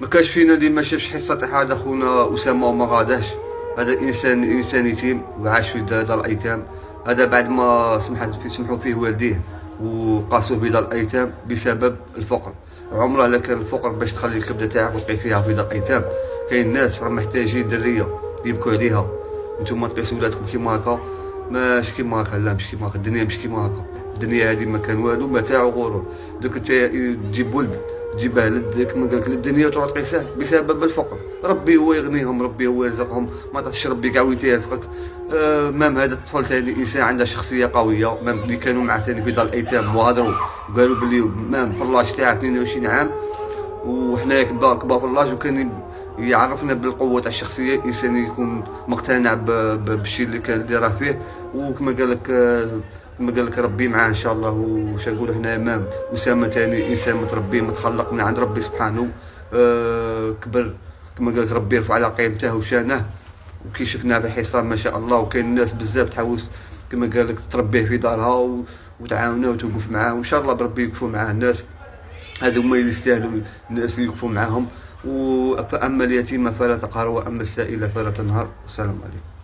ما كاش فينا اللي ما شافش حصه هذا خونا اسامه وما غاداش. هذا انسان يتيم وعاش في دار الايتام. هذا بعد ما سمحوا فيه والديه وقاسوه في دار الايتام بسبب الفقر. عمره لا كان الفقر باش تخلي الكبده تاعك وتقيسيها في دار الايتام. كاين ناس راه محتاجين دريه يبكوا عليها. نتوما تقيسوا ولادكم كيما هكا، ماشي كيما هكا، لا مش كيما هكا، الدنيا مش كيما هكا. الدنيا هذه ما كان والو، متاع وغرور. دوك انت تجيب ولد تجيبه لديك من قالك للدنيا وتروح تقيسه بسبب الفقر. ربي هو يغنيهم، ربي هو يرزقهم، ما تعطيش ربي كاع وين تيرزقك. مام هذا الطفل ثاني انسان عنده شخصيه قويه. مام اللي كانوا معاه ثاني في دار الايتام وهضروا وقالوا بلي مام فلاش تاعه 22 عام وحنايا كبار فلاش، وكان يعرفنا بالقوه تاع الشخصيه. انسان يكون مقتنع بالشيء اللي راه فيه. وكما قال لك ربي معاه ان شاء الله. وش نقول هنا مام اسامه ثاني انسان متربي متخلق من عند ربي سبحانه. كبر كما قال لك ربي يرفع على قيمته وشانه. وكي شفنا في حصان ما شاء الله. وكاين الناس بزاف تحوس كما قال لك تربيه في دارها وتعاونوا وتوقف معاه، وان شاء الله بربي يوقفوا معاه الناس. هذو هما اللي يستاهلوا الناس يوقفوا معاهم. فاما اليتيم فلا تقهر واما السائل فلا تنهر. السلام عليكم.